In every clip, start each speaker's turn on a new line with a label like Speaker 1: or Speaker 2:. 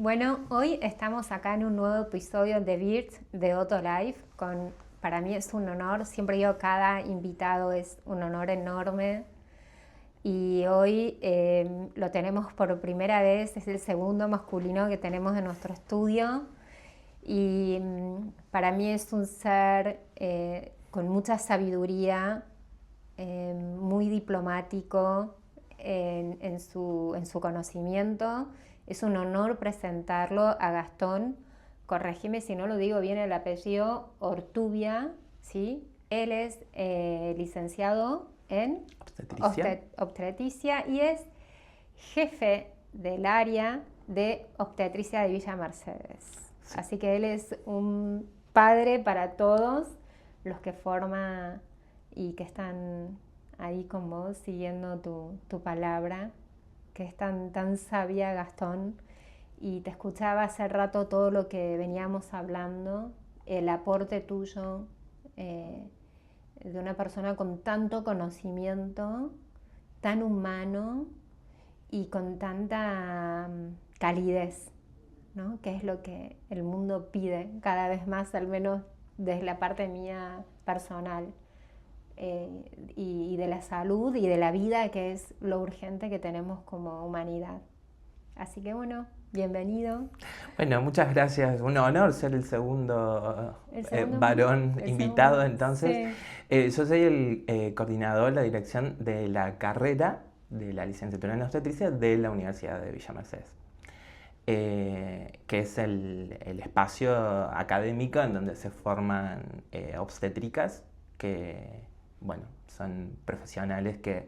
Speaker 1: Bueno, hoy estamos acá en un nuevo episodio de Birds de Otto Life. Para mí es un honor, siempre digo cada invitado es un honor enorme. Y hoy lo tenemos por primera vez, es el segundo masculino que tenemos en nuestro estudio. Y para mí es un ser con mucha sabiduría, muy diplomático en su conocimiento. Es un honor presentarlo a Gastón, corregime si no lo digo bien el apellido, Ortubia, ¿sí? Él es licenciado en obstetricia y es jefe del área de obstetricia de Villa Mercedes. Sí. Así que él es un padre para todos los que forman y que están ahí con vos siguiendo tu palabra, que es tan sabia, Gastón. Y te escuchaba hace rato todo lo que veníamos hablando, el aporte tuyo de una persona con tanto conocimiento, tan humano y con tanta calidez, ¿no? Que es lo que el mundo pide cada vez más, al menos desde la parte mía personal. Y de la salud y de la vida, que es lo urgente que tenemos como humanidad. Así que bueno, bienvenido.
Speaker 2: Bueno, muchas gracias. Un honor ser el segundo varón invitado. Entonces, sí. Yo soy el coordinador de la dirección de la carrera de la licenciatura en obstetricia de la Universidad de Villa Mercedes, que es el espacio académico en donde se forman obstétricas que, bueno, son profesionales que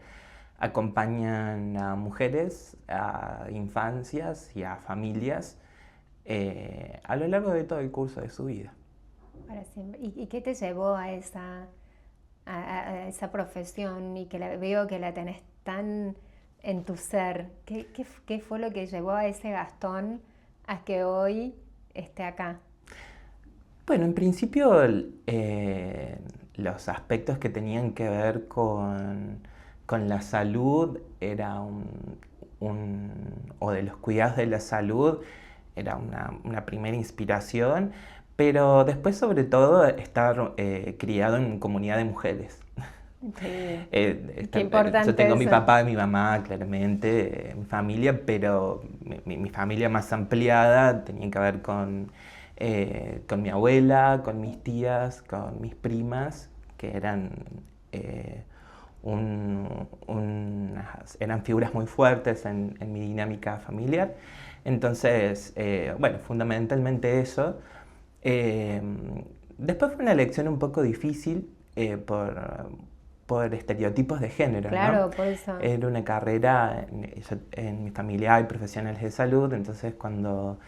Speaker 2: acompañan a mujeres, a infancias y a familias a lo largo de todo el curso de su vida.
Speaker 1: Para siempre. ¿Y qué te llevó a esa profesión y que veo que la tenés tan en tu ser? ¿Qué fue lo que llevó a ese Gastón a que hoy esté acá?
Speaker 2: Bueno, en principio los aspectos que tenían que ver con la salud o de los cuidados de la salud era una primera inspiración, pero después sobre todo estar criado en comunidad de mujeres.
Speaker 1: Sí. Qué importante.
Speaker 2: Yo tengo mi papá y mi mamá, claramente, mi familia, pero mi familia más ampliada tenía que ver con mi abuela, con mis tías, con mis primas, que eran eran figuras muy fuertes en mi dinámica familiar. Entonces, bueno, fundamentalmente eso. Después fue una elección un poco difícil por estereotipos de género,
Speaker 1: claro,
Speaker 2: ¿no?
Speaker 1: Por eso.
Speaker 2: Era una carrera, en mi familia hay profesionales de salud, entonces cuando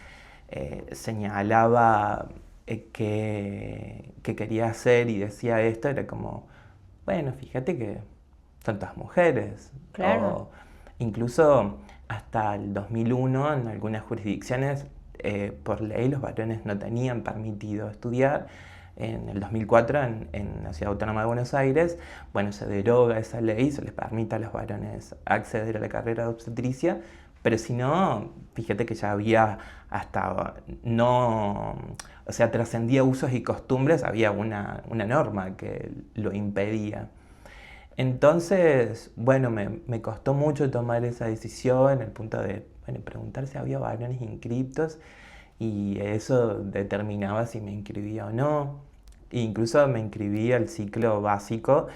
Speaker 2: señalaba que quería hacer y decía esto, era como, bueno, fíjate que son todas mujeres.
Speaker 1: Claro.
Speaker 2: O incluso hasta el 2001 en algunas jurisdicciones por ley los varones no tenían permitido estudiar. En el 2004 en la Ciudad Autónoma de Buenos Aires, bueno, se deroga esa ley, se les permite a los varones acceder a la carrera de obstetricia, pero si no, fíjate que ya había hasta, no, o sea, trascendía usos y costumbres, había una norma que lo impedía. Entonces, bueno, me costó mucho tomar esa decisión, el punto de preguntar si había varones inscriptos, y eso determinaba si me inscribía o no. E incluso me inscribí al ciclo básico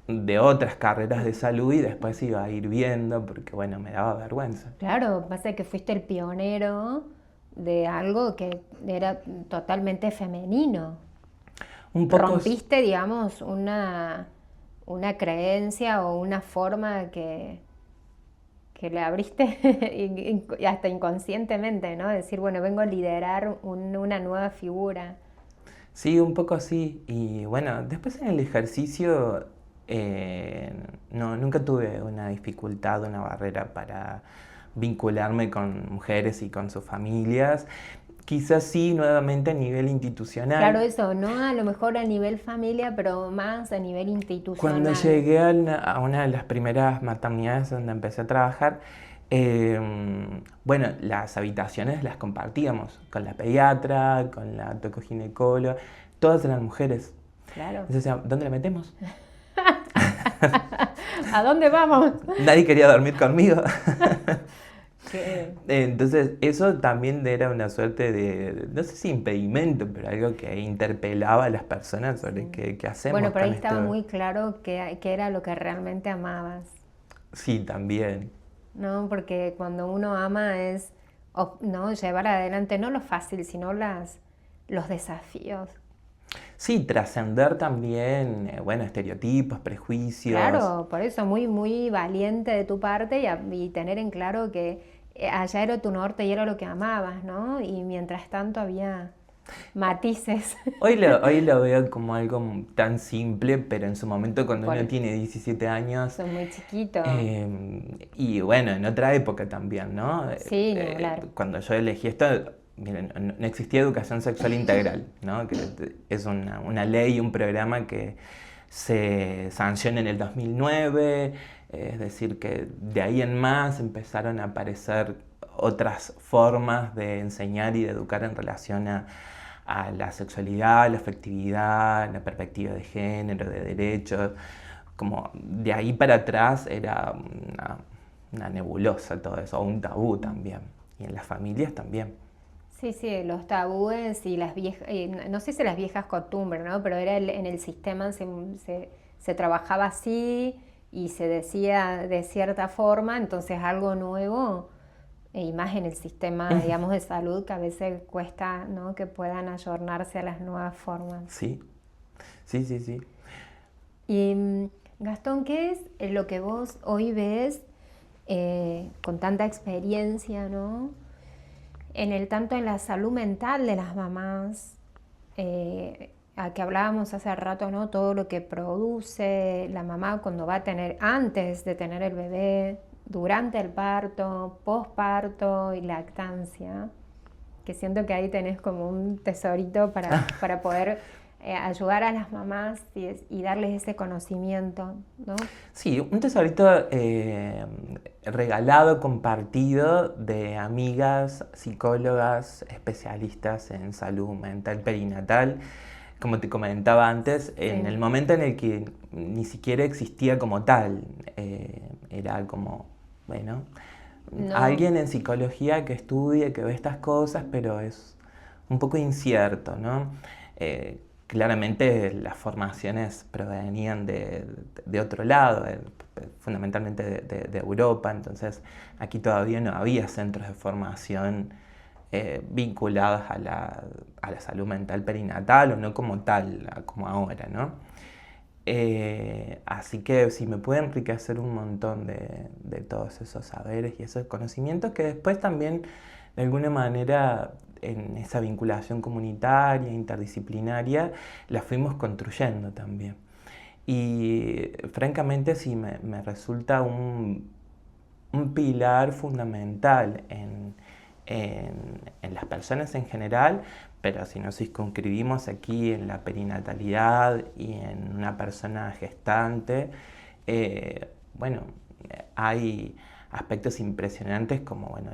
Speaker 2: de otras carreras de salud y después iba a ir viendo porque, bueno, me daba vergüenza.
Speaker 1: Claro, pasa que fuiste el pionero de algo que era totalmente femenino.
Speaker 2: Un poco
Speaker 1: rompiste, digamos, una creencia o una forma que le abriste y hasta inconscientemente, ¿no? Decir, bueno, vengo a liderar una nueva figura.
Speaker 2: Sí, un poco así. Y bueno, después en el ejercicio nunca tuve una dificultad, una barrera para vincularme con mujeres y con sus familias. Quizás sí, nuevamente a nivel institucional.
Speaker 1: Claro, eso, no a lo mejor a nivel familia, pero más a nivel institucional.
Speaker 2: Cuando llegué a una de las primeras maternidades donde empecé a trabajar, Bueno, las habitaciones las compartíamos con la pediatra, con la tocoginecóloga, todas eran mujeres.
Speaker 1: Claro.
Speaker 2: Entonces, ¿dónde la metemos?
Speaker 1: ¿A dónde vamos?
Speaker 2: Nadie quería dormir conmigo.
Speaker 1: ¿Qué?
Speaker 2: Entonces, eso también era una suerte de, no sé si impedimento, pero algo que interpelaba a las personas sobre qué hacemos.
Speaker 1: Bueno, pero ahí
Speaker 2: con
Speaker 1: estaba
Speaker 2: esto.
Speaker 1: muy claro qué era lo que realmente amabas,
Speaker 2: Sí, también.
Speaker 1: ¿no? Porque cuando uno ama es, ¿no? Llevar adelante no lo fácil, sino los desafíos.
Speaker 2: Sí, trascender también, bueno, estereotipos, prejuicios.
Speaker 1: Claro, por eso muy, muy valiente de tu parte y tener en claro que allá era tu norte y era lo que amabas, ¿no? Y mientras tanto había matices.
Speaker 2: Hoy lo veo como algo tan simple, pero en su momento cuando
Speaker 1: Por
Speaker 2: uno tiene 17 años,
Speaker 1: Son muy chiquitos.
Speaker 2: y bueno, en otra época también, ¿no?
Speaker 1: Sí, ni hablar.
Speaker 2: Cuando yo elegí esto, miren, no existía educación sexual integral, ¿no? Que es una ley, un programa que se sanciona en el 2009, es decir, que de ahí en más empezaron a aparecer otras formas de enseñar y de educar en relación a la sexualidad, la afectividad, la perspectiva de género, de derechos. Como de ahí para atrás era una nebulosa todo eso, o un tabú también. Y en las familias también.
Speaker 1: Sí, sí, los tabúes y las viejas, no sé si las viejas costumbres, ¿no? Pero era en el sistema se trabajaba así y se decía de cierta forma, entonces algo nuevo, y más en el sistema, digamos, de salud, que a veces cuesta, ¿no? Que puedan ayornarse a las nuevas formas.
Speaker 2: Sí, sí, sí, sí.
Speaker 1: Y Gastón, ¿qué es lo que vos hoy ves con tanta experiencia, ¿no? Tanto en la salud mental de las mamás, a que hablábamos hace rato, ¿no? Todo lo que produce la mamá cuando va a tener, antes de tener el bebé, durante el parto, posparto y lactancia, que siento que ahí tenés como un tesorito para poder ayudar a las mamás y darles ese conocimiento, ¿no?
Speaker 2: Sí, un tesorito regalado, compartido de amigas, psicólogas, especialistas en salud mental perinatal. Como te comentaba antes, en el momento en el que ni siquiera existía como tal, era como, bueno,
Speaker 1: No.
Speaker 2: alguien en psicología que estudie, que ve estas cosas, pero es un poco incierto, ¿no? Claramente las formaciones provenían de otro lado, fundamentalmente de Europa, entonces aquí todavía no había centros de formación vinculados a la salud mental perinatal o no como tal, como ahora, ¿no? Así que sí, me puede enriquecer un montón de todos esos saberes y esos conocimientos que después también, de alguna manera, en esa vinculación comunitaria, interdisciplinaria, la fuimos construyendo también. Y francamente sí, me resulta un pilar fundamental en las personas en general, pero si nos circunscribimos aquí en la perinatalidad y en una persona gestante, bueno, hay aspectos impresionantes como bueno,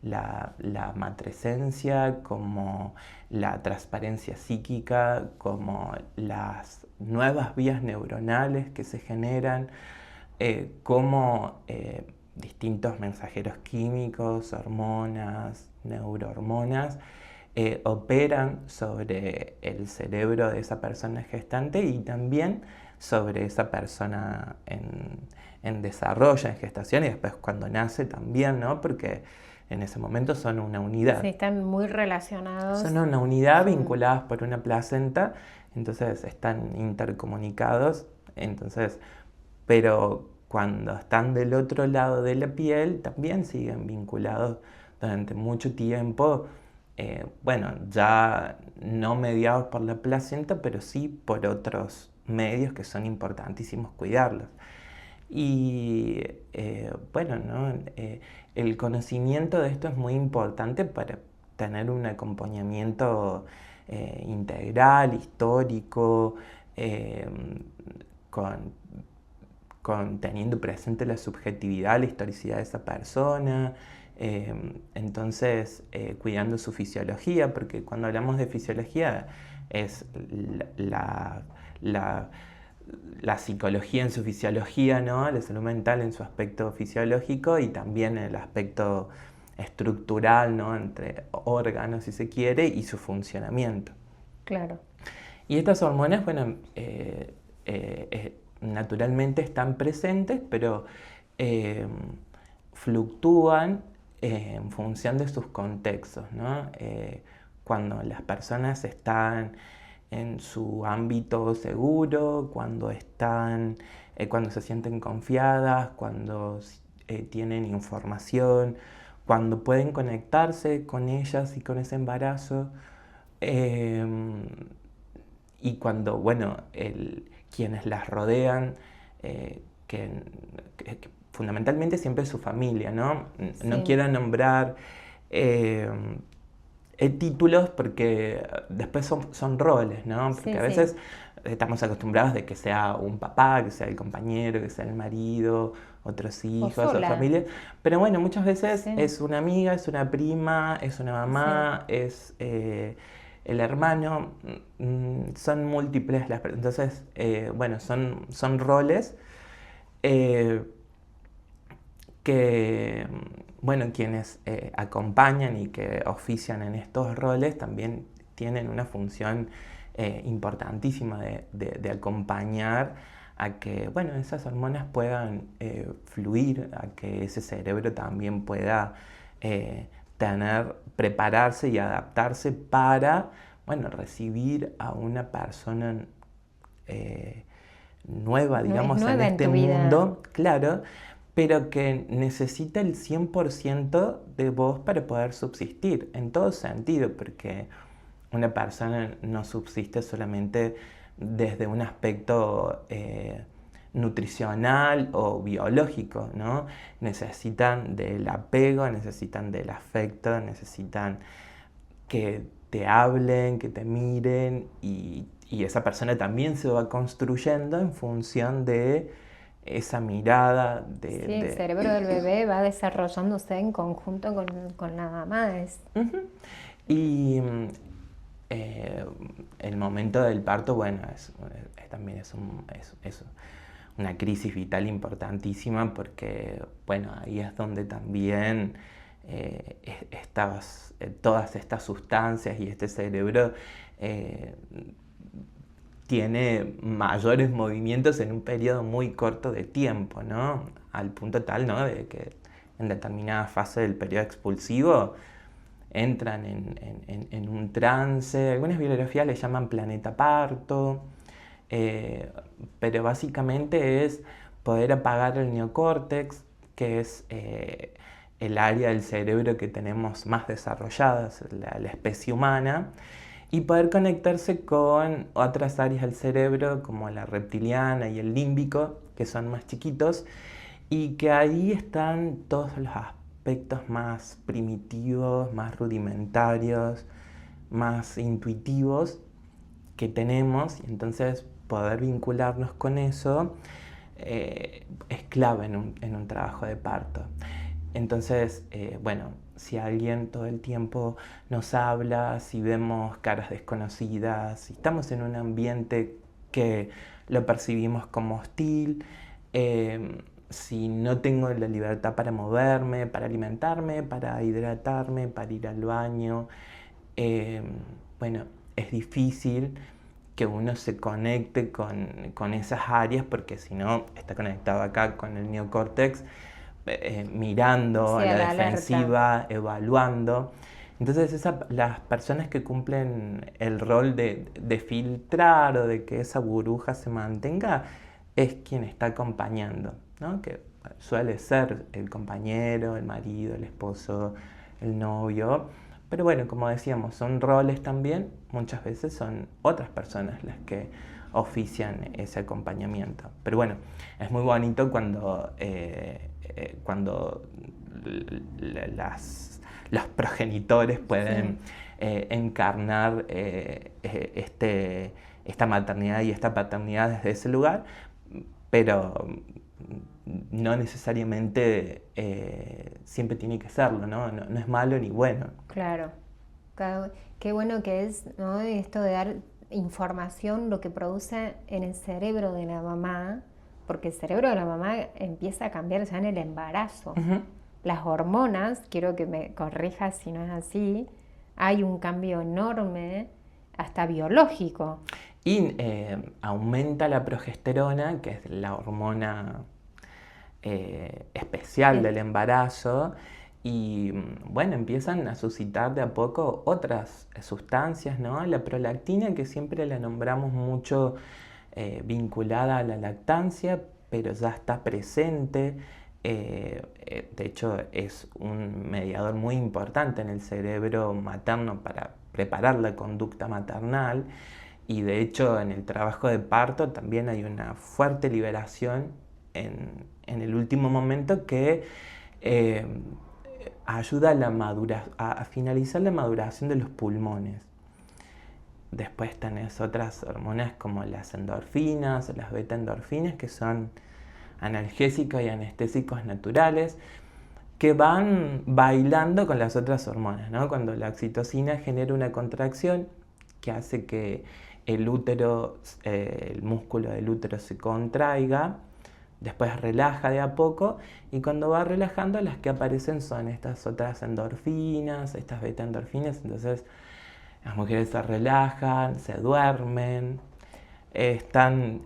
Speaker 2: la matresencia, como la transparencia psíquica, como las nuevas vías neuronales que se generan, como distintos mensajeros químicos, hormonas, neurohormonas, operan sobre el cerebro de esa persona gestante y también sobre esa persona en desarrollo, en gestación y después cuando nace también, ¿no? Porque en ese momento son una unidad.
Speaker 1: Sí, están muy relacionados.
Speaker 2: Son una unidad vinculadas por una placenta, entonces están intercomunicados, entonces, pero cuando están del otro lado de la piel también siguen vinculados durante mucho tiempo, bueno, ya no mediados por la placenta, pero sí por otros medios que son importantísimos cuidarlos. Y bueno, ¿no? El conocimiento de esto es muy importante para tener un acompañamiento integral, histórico, con teniendo presente la subjetividad, la historicidad de esa persona. Entonces, cuidando su fisiología, porque cuando hablamos de fisiología es la psicología en su fisiología, ¿no? La salud mental en su aspecto fisiológico y también el aspecto estructural, ¿no? Entre órganos, si se quiere, y su funcionamiento.
Speaker 1: Claro.
Speaker 2: Y estas hormonas, bueno, naturalmente están presentes, pero fluctúan en función de sus contextos, ¿no? Cuando las personas están en su ámbito seguro, cuando se sienten confiadas, cuando tienen información, cuando pueden conectarse con ellas y con ese embarazo, y cuando, bueno, quienes las rodean, que fundamentalmente siempre es su familia, ¿no?
Speaker 1: Sí.
Speaker 2: No quiero nombrar títulos porque después son roles, ¿no? Porque
Speaker 1: Sí,
Speaker 2: a veces estamos acostumbrados de que sea un papá, que sea el compañero, que sea el marido, otros hijos o familia. Pero bueno, muchas veces es una amiga, es una prima, es una mamá, es el hermano, son múltiples las personas. Entonces, bueno, son roles que, bueno, quienes acompañan y que ofician en estos roles también tienen una función importantísima de acompañar a que, bueno, esas hormonas puedan fluir, a que ese cerebro también pueda prepararse y adaptarse para, bueno, recibir a una persona nueva, digamos, en este mundo, claro, pero que necesita el 100% de vos para poder subsistir, en todo sentido, porque una persona no subsiste solamente desde un aspecto nutricional o biológico, ¿no? Necesitan del apego, necesitan del afecto, necesitan que te hablen, que te miren y esa persona también se va construyendo en función de esa mirada
Speaker 1: el cerebro del bebé va desarrollándose en conjunto con la mamá.
Speaker 2: Y el momento del parto, bueno, también es una crisis vital importantísima porque, bueno, ahí es donde también todas estas sustancias y este cerebro tiene mayores movimientos en un periodo muy corto de tiempo, ¿no? Al punto tal, ¿no?, de que en determinada fase del periodo expulsivo entran en un trance. Algunas bibliografías le llaman planeta parto, pero básicamente es poder apagar el neocórtex, que es el área del cerebro que tenemos más desarrollada, la especie humana, y poder conectarse con otras áreas del cerebro como la reptiliana y el límbico, que son más chiquitos, y que ahí están todos los aspectos más primitivos, más rudimentarios, más intuitivos que tenemos, y entonces poder vincularnos con eso es clave en un trabajo de parto. Entonces, bueno, si alguien todo el tiempo nos habla, si vemos caras desconocidas, si estamos en un ambiente que lo percibimos como hostil, si no tengo la libertad para moverme, para alimentarme, para hidratarme, para ir al baño, bueno, es difícil que uno se conecte con esas áreas porque si no está conectado acá con el neocórtex, mirando a la defensiva, evaluando. Entonces las personas que cumplen el rol de filtrar o de que esa burbuja se mantenga es quien está acompañando, ¿no? Que suele ser el compañero, el marido, el esposo, el novio. Pero bueno, como decíamos, son roles también, muchas veces son otras personas las que ofician ese acompañamiento. Pero bueno, es muy bonito cuando los progenitores pueden encarnar esta maternidad y esta paternidad desde ese lugar, pero no necesariamente siempre tiene que serlo, ¿no? No es malo ni bueno.
Speaker 1: Claro. Qué bueno que es, ¿no? Esto de dar información, lo que produce en el cerebro de la mamá, porque el cerebro de la mamá empieza a cambiar ya en el embarazo.
Speaker 2: Ujú.
Speaker 1: Las hormonas, quiero que me corrijas si no es así, hay un cambio enorme, hasta biológico.
Speaker 2: Y aumenta la progesterona, que es la hormona especial del embarazo, y bueno, empiezan a suscitar de a poco otras sustancias, ¿no? La prolactina, que siempre la nombramos mucho vinculada a la lactancia, pero ya está presente. De hecho, es un mediador muy importante en el cerebro materno para preparar la conducta maternal. Y de hecho, en el trabajo de parto también hay una fuerte liberación en el último momento que eh, ayuda a finalizar la maduración de los pulmones. Después tenés otras hormonas como las endorfinas o las beta-endorfinas, que son analgésicos y anestésicos naturales, que van bailando con las otras hormonas, ¿no? Cuando la oxitocina genera una contracción que hace que el útero, el músculo del útero se contraiga, después relaja de a poco, y cuando va relajando, las que aparecen son estas otras endorfinas, estas beta-endorfinas. Entonces las mujeres se relajan, se duermen, están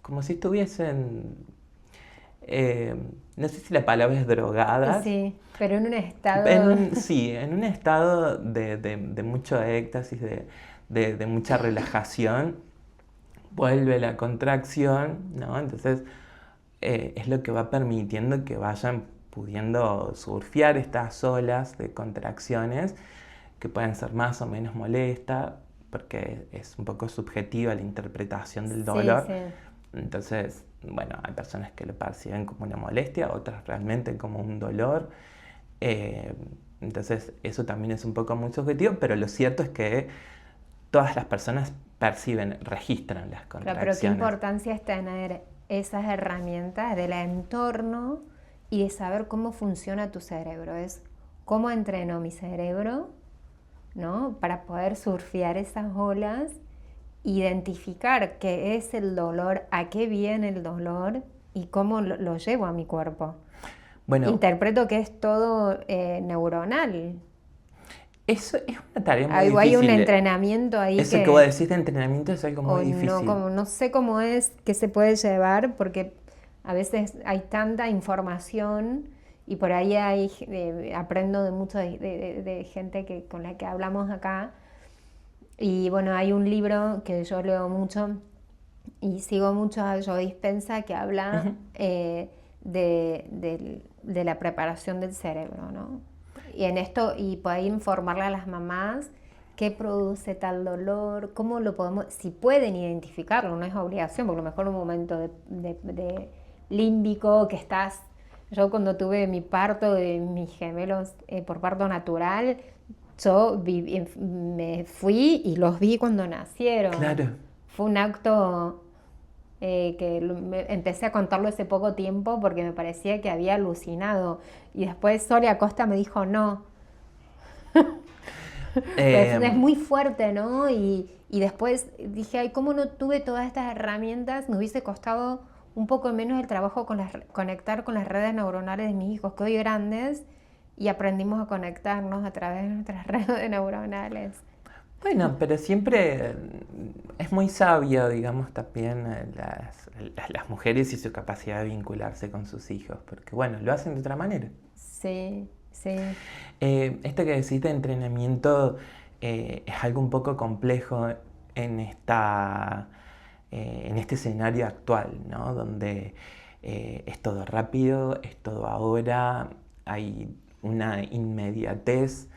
Speaker 2: como si estuviesen, no sé si la palabra es drogadas.
Speaker 1: Sí, pero en un estado...
Speaker 2: Sí, en un estado de mucho éxtasis, de mucha relajación. Vuelve la contracción, ¿no? Entonces es lo que va permitiendo que vayan pudiendo surfear estas olas de contracciones, que pueden ser más o menos molestas, porque es un poco subjetiva la interpretación del dolor.
Speaker 1: Sí, sí.
Speaker 2: Entonces, bueno, hay personas que lo perciben como una molestia, otras realmente como un dolor. Entonces, eso también es un poco muy subjetivo, pero lo cierto es que todas las personas perciben, registran las
Speaker 1: Claro, pero qué
Speaker 2: contracciones.
Speaker 1: importancia es tener esas herramientas del entorno y de saber cómo funciona tu cerebro. Es cómo entreno mi cerebro, ¿no? Para poder surfear esas olas, identificar qué es el dolor, a qué viene el dolor y cómo lo llevo a mi cuerpo.
Speaker 2: Bueno,
Speaker 1: Interpreto que es todo neuronal.
Speaker 2: eso es una tarea muy
Speaker 1: Hay
Speaker 2: difícil.
Speaker 1: un entrenamiento ahí
Speaker 2: Eso
Speaker 1: que...
Speaker 2: que vos decís de entrenamiento es algo muy difícil.
Speaker 1: No sé cómo es que se puede llevar, porque a veces hay tanta información y por ahí aprendo de mucho de gente con la que hablamos acá. Y bueno, hay un libro que yo leo mucho y sigo mucho a Joe Dispenza, que habla de la preparación del cerebro, ¿no? Y en esto, y poder informarle a las mamás qué produce tal dolor, cómo lo podemos, si pueden identificarlo, no es obligación, porque a lo mejor un momento de límbico que estás... Yo cuando tuve mi parto de mis gemelos por parto natural, yo me fui y los vi cuando nacieron.
Speaker 2: Claro.
Speaker 1: Fue un acto que empecé a contarlo hace poco tiempo porque me parecía que había alucinado. Y después Sole Acosta me dijo no. Es muy fuerte, ¿no? Y después dije, ay, ¿cómo no tuve todas estas herramientas? Me hubiese costado un poco menos el trabajo conectar con las redes neuronales de mis hijos, que hoy grandes, y aprendimos a conectarnos a través de nuestras redes neuronales.
Speaker 2: Bueno, pero siempre es muy sabio, digamos, también las mujeres y su capacidad de vincularse con sus hijos, porque bueno, lo hacen de otra manera.
Speaker 1: Sí, sí.
Speaker 2: Esto que decís de entrenamiento es algo un poco complejo en este escenario actual, ¿no? Donde es todo rápido, es todo ahora, hay una inmediatez,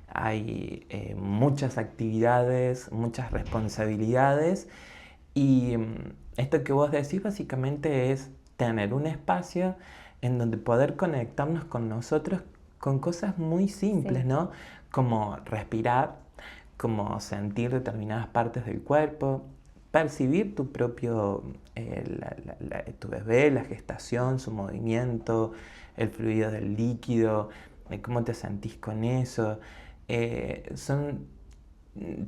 Speaker 2: hay muchas actividades, muchas responsabilidades, y esto que vos decís básicamente es tener un espacio en donde poder conectarnos con nosotros con cosas muy simples,
Speaker 1: Sí.
Speaker 2: ¿no? Como respirar, como sentir determinadas partes del cuerpo, percibir tu propio, tu bebé, la gestación, su movimiento, el fluido del líquido, cómo te sentís con eso. Son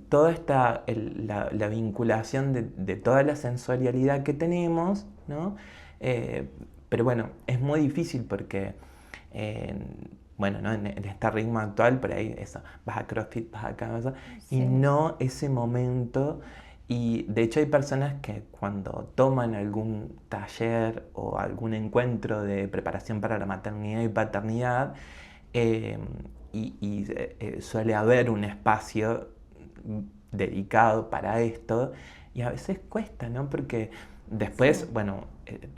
Speaker 2: toda la vinculación de toda la sensorialidad que tenemos, ¿no? Pero bueno, es muy difícil porque, bueno, ¿no? En este ritmo actual, por ahí eso, vas a CrossFit, vas acá, vas allá, y
Speaker 1: Sí.
Speaker 2: no ese momento. Y de hecho hay personas que cuando toman algún taller o algún encuentro de preparación para la maternidad y paternidad, eh, suele haber un espacio dedicado para esto y a veces cuesta, ¿no? Porque después,
Speaker 1: Sí.
Speaker 2: bueno,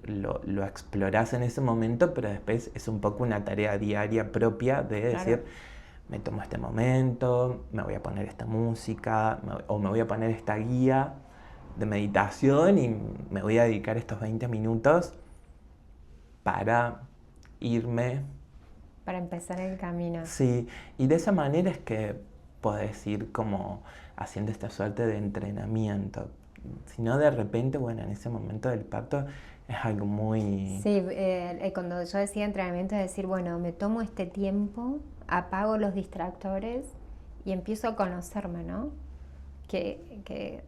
Speaker 2: lo explorás en ese momento, pero después es un poco una tarea diaria propia de
Speaker 1: Claro.
Speaker 2: decir, me tomo este momento, me voy a poner esta música o me voy a poner esta guía de meditación y me voy a dedicar estos 20 minutos para irme.
Speaker 1: Para empezar el camino.
Speaker 2: Sí, y de esa manera es que podés ir como haciendo esta suerte de entrenamiento. Si no, de repente, bueno, en ese momento del parto es algo muy...
Speaker 1: Sí, cuando yo decía entrenamiento es decir, bueno, me tomo este tiempo, apago los distractores y empiezo a conocerme, ¿no? ¿Qué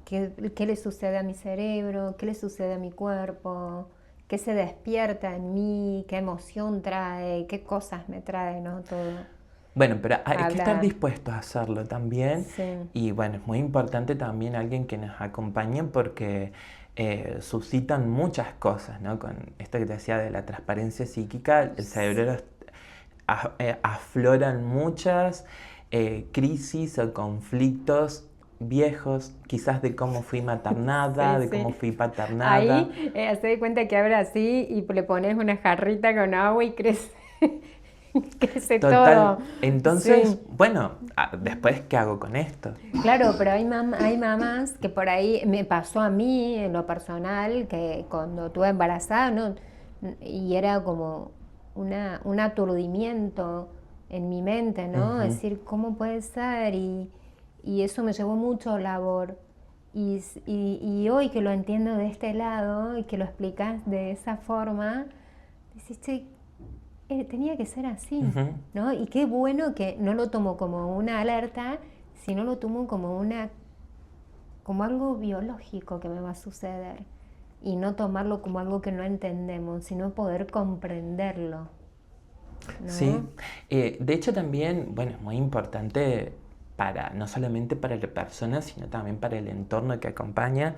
Speaker 1: le sucede a mi cerebro? ¿Qué le sucede a mi cuerpo? ¿Qué se despierta en mí? ¿Qué emoción trae? ¿Qué cosas me trae, ¿no? Todo.
Speaker 2: Bueno, pero hay que estar
Speaker 1: Habla.
Speaker 2: dispuesto a hacerlo también.
Speaker 1: Sí.
Speaker 2: Y bueno, es muy importante también alguien que nos acompañe porque suscitan muchas cosas, ¿no? Con esto que te decía de la transparencia psíquica, el cerebro afloran muchas crisis o conflictos viejos, quizás de cómo fui maternada,
Speaker 1: Sí,
Speaker 2: de cómo
Speaker 1: sí.
Speaker 2: fui paternada.
Speaker 1: Ahí se de cuenta que abre así y le pones una jarrita con agua y crece, crece todo.
Speaker 2: Total. Entonces,
Speaker 1: Sí.
Speaker 2: bueno, después, ¿qué hago con esto?
Speaker 1: Claro, pero hay mamás que por ahí me pasó a mí en lo personal, que cuando estuve embarazada, ¿no? Y era como un aturdimiento en mi mente, ¿no?
Speaker 2: Ujú.
Speaker 1: Decir, ¿cómo puede ser? Y eso me llevó mucho labor. Y hoy que lo entiendo de este lado y que lo explicas de esa forma, decís, che, tenía que ser así,
Speaker 2: Ujú.
Speaker 1: ¿no? Y qué bueno que no lo tomo como una alerta, sino lo tomo como algo biológico que me va a suceder. Y no tomarlo como algo que no entendemos, sino poder comprenderlo,
Speaker 2: Sí,
Speaker 1: ¿no?
Speaker 2: de hecho también, bueno, es muy importante para, no solamente para la persona, sino también para el entorno que acompaña.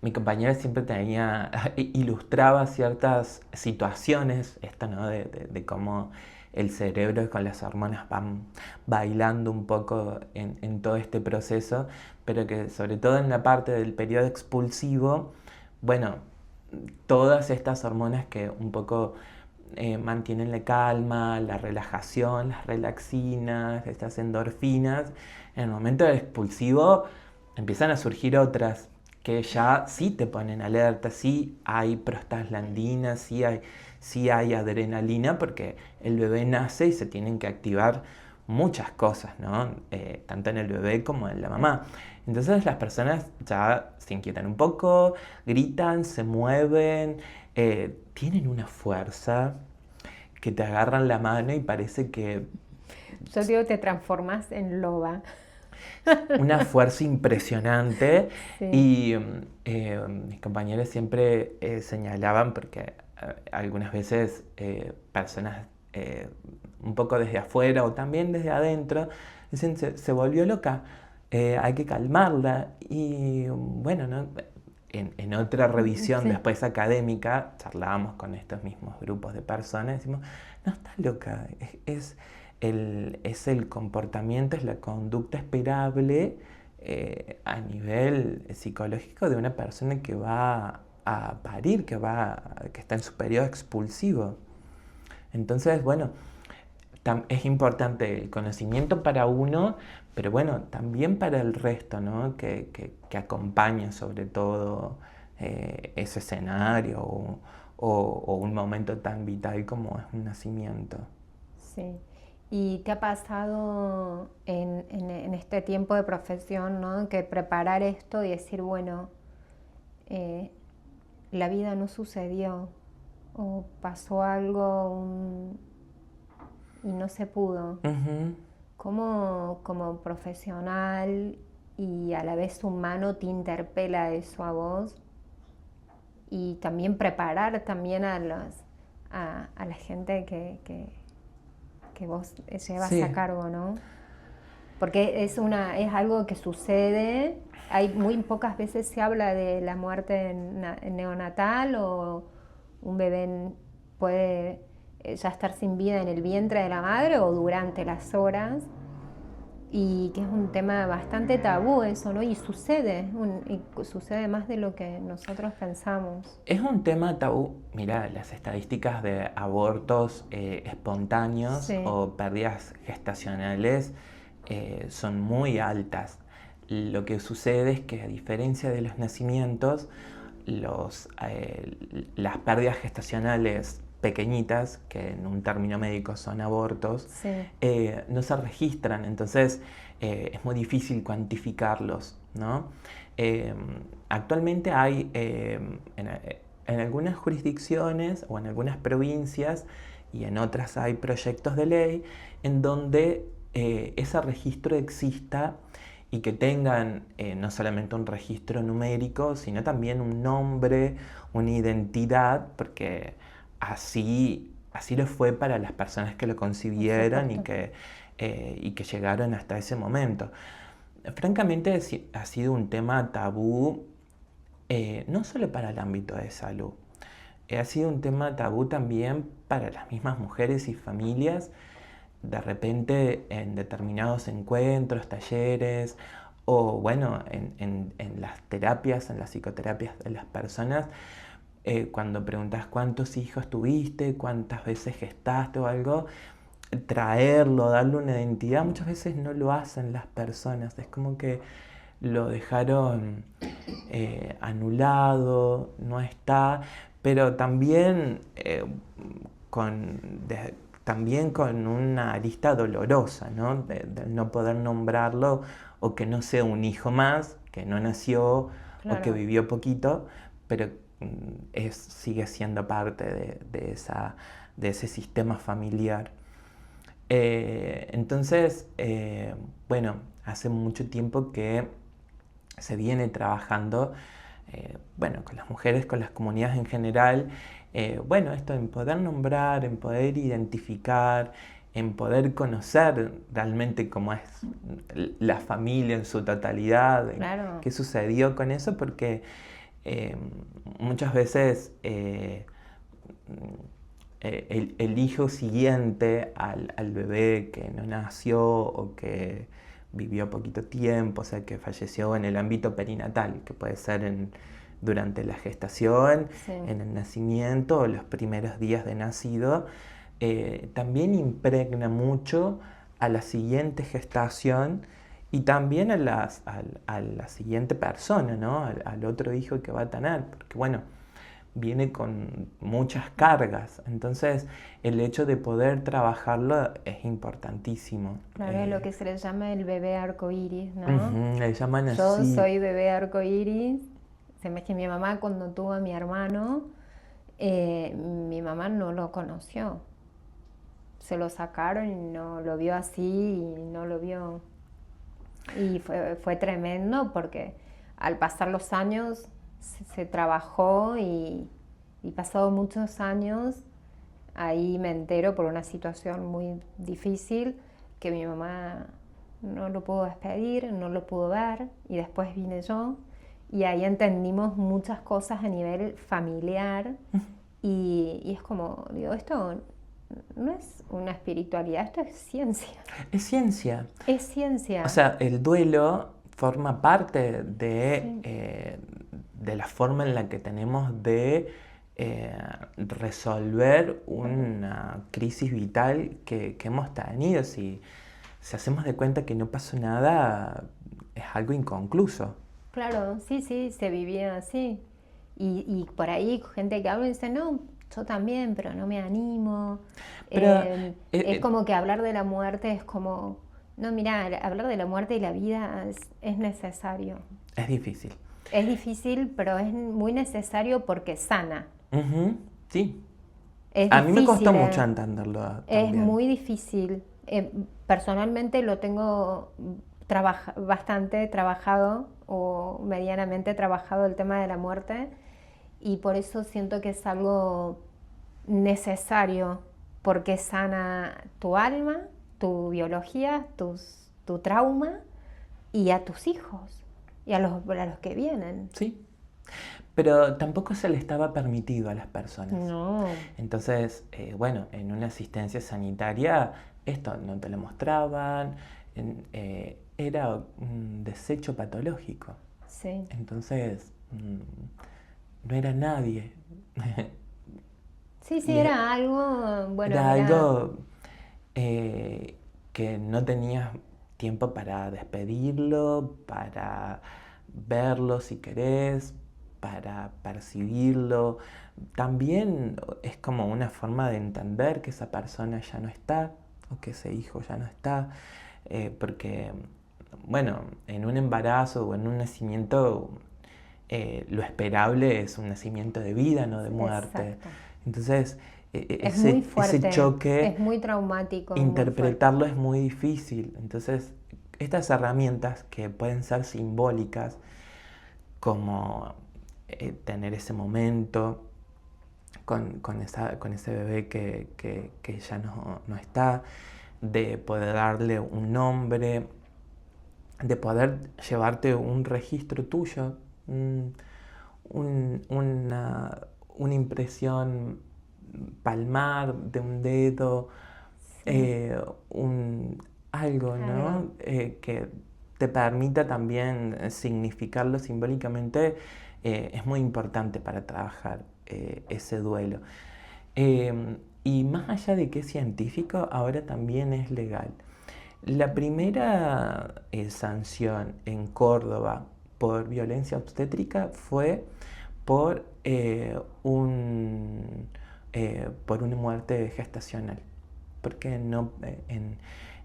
Speaker 2: Mi compañera siempre tenía, ilustraba ciertas situaciones, esto, ¿no? De cómo el cerebro con las hormonas van bailando un poco en todo este proceso, pero que sobre todo en la parte del periodo expulsivo, bueno, todas estas hormonas que un poco mantienen la calma, la relajación, las relaxinas, estas endorfinas. En el momento del expulsivo empiezan a surgir otras que ya sí te ponen alerta, sí hay prostaglandinas, sí hay adrenalina, porque el bebé nace y se tienen que activar muchas cosas, ¿no? Tanto en el bebé como en la mamá. Entonces las personas ya se inquietan un poco, gritan, se mueven, tienen una fuerza que te agarran la mano y parece que
Speaker 1: Yo digo, te transformas en loba.
Speaker 2: una fuerza impresionante
Speaker 1: Sí,
Speaker 2: y mis compañeros siempre señalaban porque algunas veces personas un poco desde afuera o también desde adentro dicen se volvió loca, hay que calmarla y bueno, ¿no? En otra revisión
Speaker 1: sí.
Speaker 2: después académica charlábamos con estos mismos grupos de personas y decimos, no está loca, es el comportamiento, es la conducta esperable a nivel psicológico de una persona que va a parir, que está en su periodo expulsivo. Entonces, bueno, es importante el conocimiento para uno, pero bueno, también para el resto, ¿no? Que acompaña sobre todo ese escenario o un momento tan vital como es un nacimiento.
Speaker 1: Sí. ¿Y te ha pasado en este tiempo de profesión, ¿no? Que preparar esto y decir, bueno, la vida no sucedió o pasó algo y no se pudo.
Speaker 2: Ujú.
Speaker 1: ¿Cómo como profesional y a la vez humano te interpela eso a vos? Y también preparar también a la gente que vos llevas a
Speaker 2: Sí,
Speaker 1: cargo, ¿no? Porque es algo que sucede, hay muy pocas veces se habla de la muerte neonatal o un bebé puede ya estar sin vida en el vientre de la madre o durante las horas, y que es un tema bastante tabú eso, ¿no? Y sucede más de lo que nosotros pensamos.
Speaker 2: es un tema tabú. Mira, las estadísticas de abortos espontáneos
Speaker 1: Sí,
Speaker 2: o pérdidas gestacionales son muy altas. Lo que sucede es que a diferencia de los nacimientos, las pérdidas gestacionales pequeñitas, que en un término médico son abortos,
Speaker 1: sí,
Speaker 2: no se registran, entonces es muy difícil cuantificarlos, ¿no? Eh, Actualmente hay en algunas jurisdicciones o en algunas provincias y en otras hay proyectos de ley en donde ese registro exista y que tengan no solamente un registro numérico, sino también un nombre, una identidad, porque así lo fue para las personas que lo
Speaker 1: por
Speaker 2: concibieron
Speaker 1: supuesto.
Speaker 2: y que llegaron hasta ese momento. Francamente ha sido un tema tabú, no solo para el ámbito de salud, ha sido un tema tabú también para las mismas mujeres y familias. De repente en determinados encuentros, talleres o bueno, en las terapias, en las psicoterapias de las personas, cuando preguntas cuántos hijos tuviste, cuántas veces gestaste o algo, traerlo, darle una identidad, muchas veces no lo hacen las personas, es como que lo dejaron anulado, no está, pero también, con, también con una arista dolorosa, ¿no? De no poder nombrarlo o que no sea un hijo más, que no nació o que
Speaker 1: Claro.
Speaker 2: vivió poquito, pero sigue siendo parte de ese sistema familiar. Entonces, bueno, hace mucho tiempo que se viene trabajando, bueno, con las mujeres, con las comunidades en general, bueno, esto en poder nombrar, en poder identificar, en poder conocer realmente cómo es la familia en su totalidad, en
Speaker 1: Claro,
Speaker 2: qué sucedió con eso, porque muchas veces el hijo siguiente al bebé que no nació o que vivió poquito tiempo, o sea, que falleció en el ámbito perinatal, que puede ser durante la gestación,
Speaker 1: sí,
Speaker 2: en el nacimiento o los primeros días de nacido, también impregna mucho a la siguiente gestación y también a la siguiente persona, ¿no? Al otro hijo que va a tener, porque bueno, viene con muchas cargas. Entonces, el hecho de poder trabajarlo es importantísimo.
Speaker 1: claro, es lo que se le llama el bebé arcoíris, ¿no?
Speaker 2: Le llaman
Speaker 1: Yo
Speaker 2: así.
Speaker 1: soy bebé arcoíris. Se me que mi mamá cuando tuvo a mi hermano, mi mamá no lo conoció. Se lo sacaron y no lo vio así y no lo vio. Y fue tremendo porque al pasar los años se trabajó y pasado muchos años, ahí me entero por una situación muy difícil que mi mamá no lo pudo despedir, no lo pudo ver y después vine yo y ahí entendimos muchas cosas a nivel familiar y es como, digo, esto no es una espiritualidad, esto es ciencia.
Speaker 2: Es ciencia.
Speaker 1: Es
Speaker 2: O
Speaker 1: ciencia,
Speaker 2: sea, el duelo forma parte
Speaker 1: sí,
Speaker 2: de la forma en la que tenemos de resolver una crisis vital que hemos tenido. Si hacemos de cuenta que no pasó nada, es algo inconcluso.
Speaker 1: claro, sí, sí, se vivía así. Y por ahí gente que habla y dice, no, yo también, pero no me animo.
Speaker 2: Pero
Speaker 1: Es como que hablar de la muerte es como, no, mira, hablar de la muerte y la vida es necesario.
Speaker 2: es difícil.
Speaker 1: Es difícil, pero es muy necesario porque sana.
Speaker 2: Ujú, sí.
Speaker 1: Es
Speaker 2: A mí me costó
Speaker 1: difícil,
Speaker 2: mucho entenderlo
Speaker 1: es
Speaker 2: también.
Speaker 1: muy difícil. Personalmente lo tengo bastante trabajado o medianamente trabajado el tema de la muerte y por eso siento que es algo necesario porque sana tu alma, tu biología, tu trauma y a tus hijos y a los que vienen.
Speaker 2: Sí. Pero tampoco se le estaba permitido a las personas.
Speaker 1: No,
Speaker 2: Entonces, bueno, en una asistencia sanitaria esto no te lo mostraban, era un desecho patológico.
Speaker 1: sí.
Speaker 2: Entonces, no era nadie.
Speaker 1: Sí, sí,
Speaker 2: Y
Speaker 1: era algo, bueno,
Speaker 2: era
Speaker 1: era,
Speaker 2: algo que no tenías tiempo para despedirlo, para verlo si querés, para percibirlo. También es como una forma de entender que esa persona ya no está o que ese hijo ya no está, porque, bueno, en un embarazo o en un nacimiento lo esperable es un nacimiento de vida, no de muerte.
Speaker 1: exacto.
Speaker 2: Entonces,
Speaker 1: Es muy
Speaker 2: ese
Speaker 1: fuerte,
Speaker 2: choque,
Speaker 1: es muy traumático, muy fuerte.
Speaker 2: interpretarlo es muy difícil. Entonces, estas herramientas que pueden ser simbólicas, como tener ese momento con ese bebé que ya no está, de poder darle un nombre, de poder llevarte un registro tuyo, una impresión palmar de un dedo,
Speaker 1: Sí,
Speaker 2: algo,
Speaker 1: algo.
Speaker 2: ¿no? Que te permita también significarlo simbólicamente, es muy importante para trabajar ese duelo. Y más allá de que es científico, ahora también es legal. La primera sanción en Córdoba por violencia obstétrica fue por, por una muerte gestacional, porque no,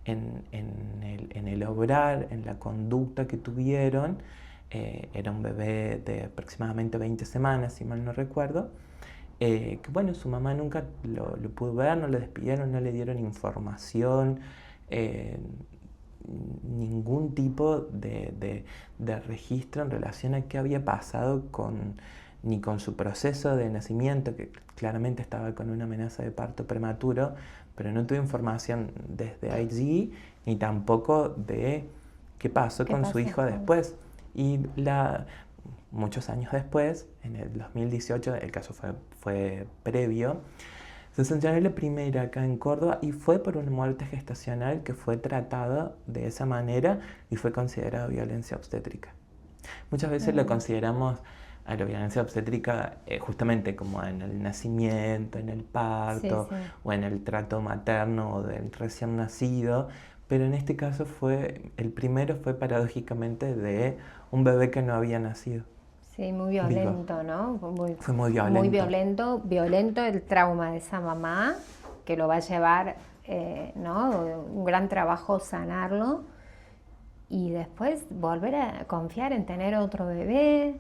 Speaker 2: en el obrar, en la conducta que tuvieron, era un bebé de aproximadamente 20 semanas, si mal no recuerdo, que bueno, su mamá nunca lo pudo ver, no le despidieron, no le dieron información, eh, ningún tipo de registro en relación a qué había pasado ni con su proceso de nacimiento, que claramente estaba con una amenaza de parto prematuro, pero no tuve información desde allí, ni tampoco de qué pasó
Speaker 1: ¿Qué
Speaker 2: con su
Speaker 1: pasa
Speaker 2: hijo
Speaker 1: después?
Speaker 2: después. Y muchos años después, en el 2018, el caso fue previo, se sancionó la primera acá en Córdoba y fue por una muerte gestacional que fue tratada de esa manera y fue considerada violencia obstétrica. Muchas veces lo
Speaker 1: Mm,
Speaker 2: consideramos a la violencia obstétrica justamente como en el nacimiento, en el
Speaker 1: sí,
Speaker 2: parto
Speaker 1: sí.
Speaker 2: o en el trato materno o del recién nacido, pero en este caso el primero fue paradójicamente de un bebé que no había nacido
Speaker 1: Sí, muy
Speaker 2: vivo.
Speaker 1: violento, ¿no?
Speaker 2: Fue muy
Speaker 1: Muy
Speaker 2: violento.
Speaker 1: violento, violento el trauma de esa mamá, que lo va a llevar, ¿no? Un gran trabajo sanarlo y después volver a confiar en tener otro bebé,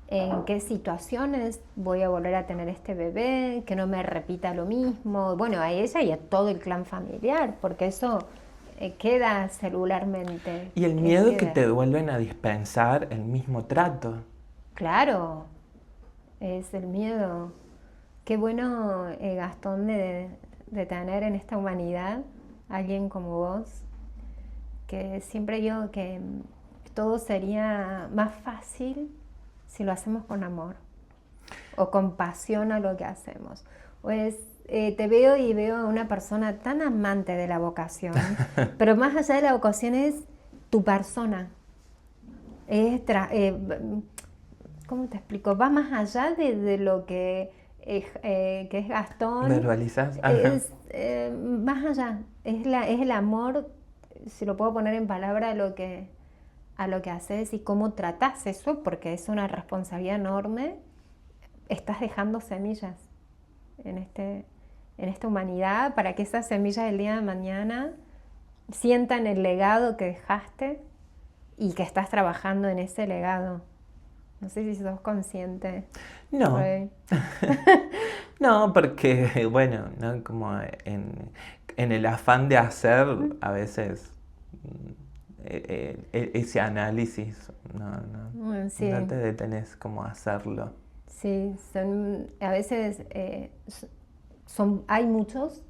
Speaker 1: en qué situaciones voy a volver a tener este bebé, que no me repita lo mismo, bueno, a ella y a todo el clan familiar, porque eso queda celularmente,
Speaker 2: Y el miedo que
Speaker 1: queda.
Speaker 2: te vuelven a dispensar el mismo trato.
Speaker 1: Claro, es el miedo. Qué bueno, Gastón, de tener en esta humanidad alguien como vos, que siempre digo que todo sería más fácil si lo hacemos con amor o con pasión a lo que hacemos. Pues te veo y veo a una persona tan amante de la vocación, pero más allá de la vocación es tu persona. Es ¿cómo te explico? Va más allá de lo que es Gastón,
Speaker 2: ¿Verbalizas? Ajá.
Speaker 1: es más allá, es el amor, si lo puedo poner en palabra, a lo que haces y cómo tratás eso, porque es una responsabilidad enorme. Estás dejando semillas en, en esta humanidad para que esas semillas del día de mañana sientan el legado que dejaste y que estás trabajando en ese legado. No sé si sos consciente.
Speaker 2: No,
Speaker 1: Re.
Speaker 2: no, porque, bueno, ¿no? Como en el afán de hacer, a veces ese análisis,
Speaker 1: Sí,
Speaker 2: no te detenés como a hacerlo.
Speaker 1: sí, a veces hay muchos,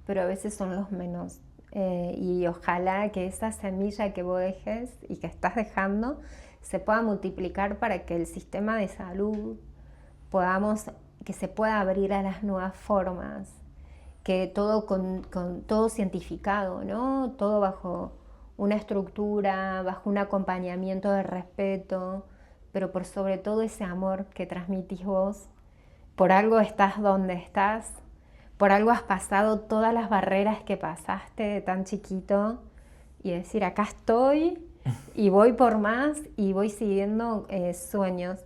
Speaker 1: pero a veces son los menos. Y ojalá que esa semilla que vos dejes y que estás dejando se pueda multiplicar para que el sistema de salud que se pueda abrir a las nuevas formas, que todo con todo cientificado, ¿no? Todo bajo una estructura, bajo un acompañamiento de respeto, pero por sobre todo ese amor que transmitís vos. Por algo estás donde estás, por algo has pasado todas las barreras que pasaste de tan chiquito y decir, acá estoy y voy por más y voy siguiendo sueños.